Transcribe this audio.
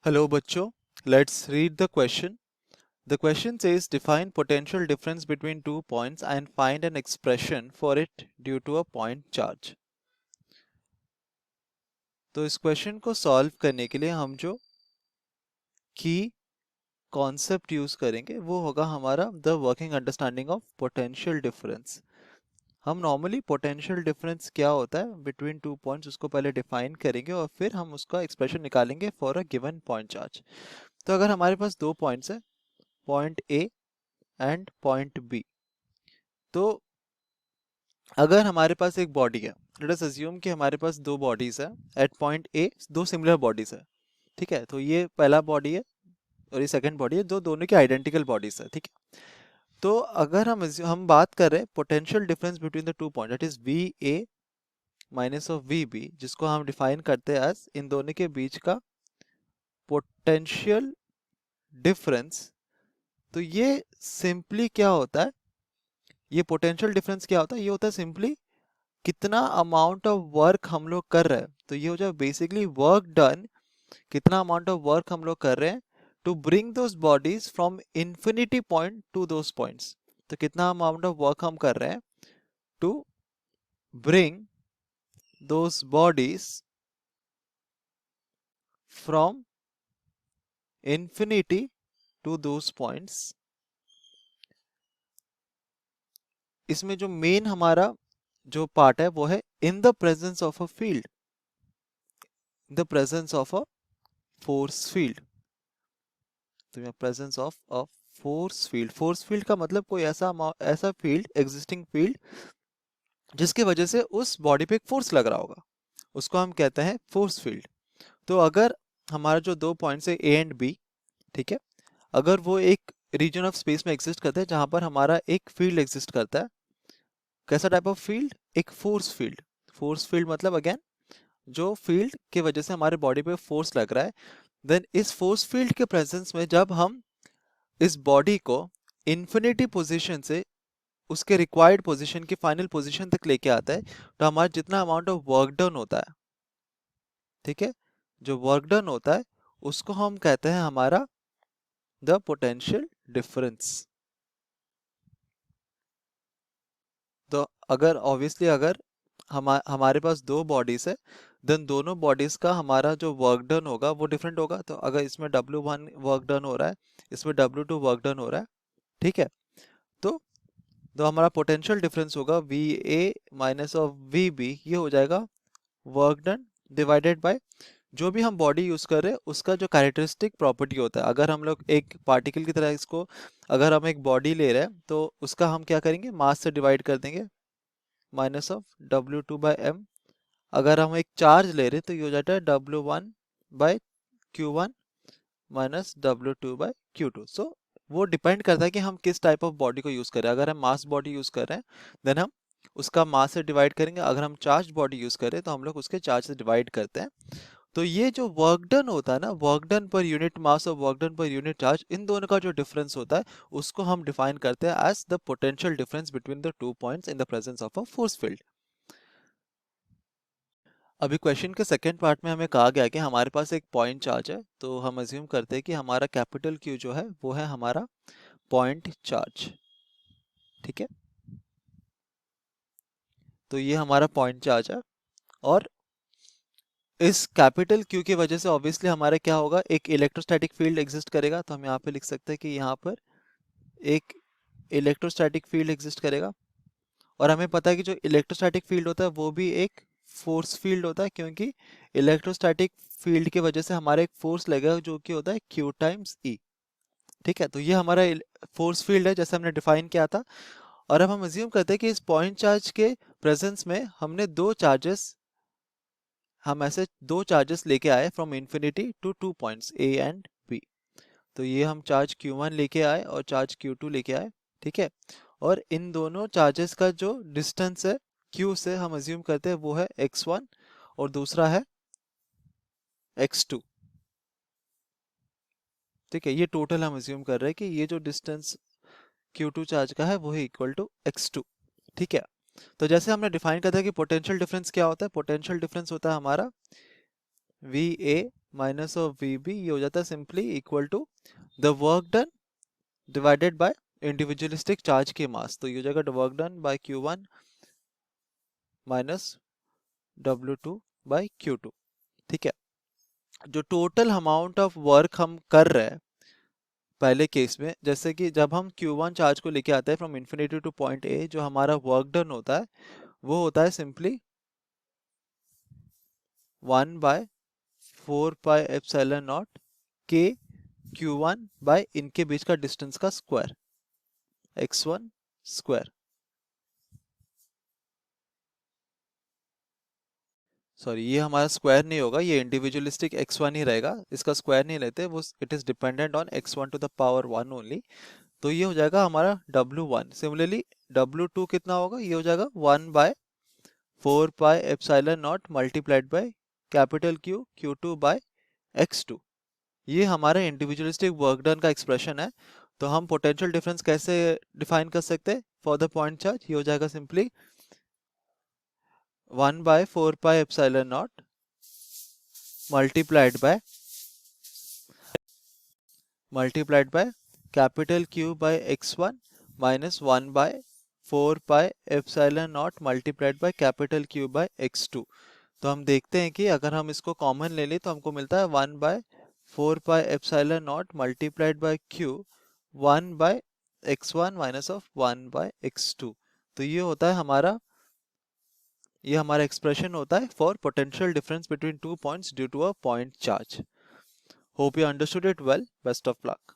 Hello बच्चों, let's read the question. The question says define potential difference between 2 points and find an expression for it due to a point charge. तो इस question को solve करने के लिए हम जो की कॉन्सेप्ट यूज करेंगे वो होगा हमारा the working understanding of potential difference. हम नॉर्मली पोटेंशियल डिफरेंस क्या होता है बिटवीन 2 पॉइंट्स उसको पहले डिफाइन करेंगे और फिर हम उसका एक्सप्रेशन निकालेंगे for a given point charge. तो अगर हमारे पास 2 पॉइंट्स है, point A and point B, तो अगर हमारे पास एक बॉडी है, लेट अस अज्यूम कि हमारे पास दो बॉडीज है एट पॉइंट ए, दो सिमिलर बॉडीज है. ठीक है, तो ये पहला बॉडी है और ये सेकंड बॉडी है, जो दोनों की आइडेंटिकल बॉडीज है. ठीक है, तो अगर हम बात कर रहे हैं potential difference between the 2 point, that is V A minus of V B, जिसको हम डिफाइन करते हैं एज इन दोनों के बीच का पोटेंशियल डिफरेंस. तो ये सिंपली क्या होता है, ये पोटेंशियल डिफरेंस क्या होता है, ये होता है सिंपली कितना अमाउंट ऑफ वर्क हम लोग कर रहे हैं. तो ये हो जाए बेसिकली वर्क डन, कितना अमाउंट ऑफ वर्क हम लोग कर रहे हैं to bring those bodies from infinity point to those points. तो कितना अमाउंट ऑफ वर्क हम कर रहे हैं to bring those bodies from infinity to those points. इसमें जो मेन हमारा जो पार्ट है वो है in the presence of a field, in the presence of a force field. तो presence of a force field, force field का मतलब कोई ऐसा फील्ड, एग्जिस्टिंग फील्ड, जिसकी वजह से उस बॉडी पे एक फोर्स लग रहा होगा, उसको हम कहते हैं फोर्स फील्ड. तो अगर हमारा जो दो पॉइंट्स है ए एंड बी, ठीक है, अगर वो एक रीजन ऑफ स्पेस में एग्जिस्ट करते हैं जहां पर हमारा एक फील्ड एग्जिस्ट करता है, कैसा टाइप ऑफ फील्ड, एक फोर्स फील्ड. फोर्स फील्ड मतलब अगेन जो फील्ड की वजह से हमारे बॉडी पे फोर्स लग रहा है, देन इस फोर्स फील्ड के प्रेजेंस में जब हम इस बॉडी को इन्फिनिटी पोजीशन से उसके रिक्वायर्ड पोजीशन की फाइनल पोजीशन तक लेके आता है, तो हमारा जितना अमाउंट ऑफ वर्क डन होता है, ठीक है, जो वर्क डन होता है उसको हम कहते हैं हमारा द पोटेंशियल डिफरेंस. तो अगर ऑब्वियसली अगर हमारे पास दो बॉडीज है, देन दोनों बॉडीज का हमारा जो वर्क डन होगा वो डिफरेंट होगा. तो अगर इसमें W1 वर्क डन हो रहा है, इसमें W2 वर्क डन हो रहा है, ठीक है, तो हमारा पोटेंशियल डिफरेंस होगा V A minus of V B, ये हो जाएगा वर्क डन डिवाइडेड बाय जो भी हम बॉडी यूज कर रहे हैं उसका जो कैरेक्टरिस्टिक प्रॉपर्टी होता है. अगर हम लोग एक पार्टिकल की तरह इसको, अगर हम एक बॉडी ले रहे हैं तो उसका हम क्या करेंगे, मास से डिवाइड कर देंगे, माइनस ऑफ W2/m. अगर हम एक चार्ज ले रहे हैं तो ये हो जाता है W1/Q1 माइनस W2/Q2. सो वो डिपेंड करता है कि हम किस टाइप ऑफ बॉडी को यूज कर रहे हैं. अगर हम मास बॉडी यूज कर रहे हैं देन हम उसका मास से डिवाइड करेंगे, अगर हम चार्ज बॉडी यूज कर रहे हैं तो हम लोग उसके चार्ज से डिवाइड करते हैं. तो ये जो वर्क डन होता है ना, work done per unit mass और work done per unit charge, इन दोनों का जो डिफरेंस होता है उसको हम डिफाइन करते हैं as the potential difference between the 2 points in the presence of a force field. अभी क्वेश्चन के सेकंड पार्ट में हमें कहा गया कि हमारे पास एक पॉइंट चार्ज है, तो हम अज्यूम करते हैं कि हमारा कैपिटल क्यू जो है वो है हमारा पॉइंट चार्ज. ठीक है, तो ये हमारा पॉइंट चार्ज है और इस कैपिटल क्यू की वजह से ऑब्वियसली हमारा क्या होगा, एक इलेक्ट्रोस्टैटिक फील्ड एग्जिस्ट करेगा. तो हम यहाँ पे लिख सकते हैं कि यहाँ पर एक इलेक्ट्रोस्टैटिक फील्ड एग्जिस्ट करेगा. और हमें पता है कि जो इलेक्ट्रोस्टैटिक फील्ड होता है वो भी एक फोर्स फील्ड होता है, क्योंकि इलेक्ट्रोस्टैटिक फील्ड की वजह से हमारा एक फोर्स लगेगा जो कि होता है Q टाइम्स E. ठीक है, तो ये हमारा फोर्स फील्ड है जैसे हमने डिफाइन किया था. और अब हम अज्यूम करते हैं कि इस पॉइंट चार्ज के प्रेजेंस में हमने ऐसे दो चार्जेस लेके आए from infinity to 2 points A and B. तो ये हम चार्ज Q1 लेके आए और चार्ज Q2 लेके आए. ठीक है, और इन दोनों चार्जेस का जो डिस्टेंस है Q से हम अज्यूम करते हैं वो है x1 और दूसरा है x2. ठीक है, ये टोटल हम अज्यूम कर रहे हैं कि ये जो डिस्टेंस Q2 चार्ज का है वो है इक्वल टू x2. ठीक है, तो जैसे हमने डिफाइन करता है कि पोटेंशियल डिफरेंस क्या होता है, पोटेंशियल डिफरेंस होता है हमारा V A minus of V B, ये हो जाता है simply equal to the work done divided by individualistic charge की मास। तो ये हो जाएगा work done by Q1 minus W2 by Q2। ठीक है, जो टोटल अमाउंट ऑफ वर्क हम कर रहे हैं पहले केस में, जैसे कि जब हम Q1 चार्ज को लेके आते हैं from infinity two point A, जो हमारा वर्क डन होता है वो होता है सिंपली 1/4πε0 k Q1 बाय इनके बीच का डिस्टेंस का स्क्वायर, x1 स्क्वायर। सॉरी, ये हमारा स्क्वायर नहीं होगा, ये इंडिविजुअलिस्टिक x1 ही रहेगा, इसका स्क्वायर नहीं लेते वो, it is dependent on x1 to the power 1 only. तो ये हो जाएगा हमारा W1। सिमिलरली W2 कितना होगा, ये हो जाएगा 1/4πε0 multiplied by capital Q Q2 by x2। ये हमारा इंडिविजुअलिस्टिक वर्क डन का एक्सप्रेशन है। तो हम पोटेंशियल डिफरेंस कैसे डिफाइन कर सकते हैं फॉर द पॉइंट चार्ज, ये हो जाएगा simply 1/4πε0 multiplied by capital Q by x1 minus 1/4πε0 multiplied by capital Q by x2। तो हम देखते हैं कि अगर हम इसको कॉमन ले लें तो हमको मिलता है 1/4πε0 multiplied by Q 1/x1 minus of 1/x2। तो ये हमारा एक्सप्रेशन होता है for potential difference between 2 points due to a point charge. Hope you understood it well. Best of luck.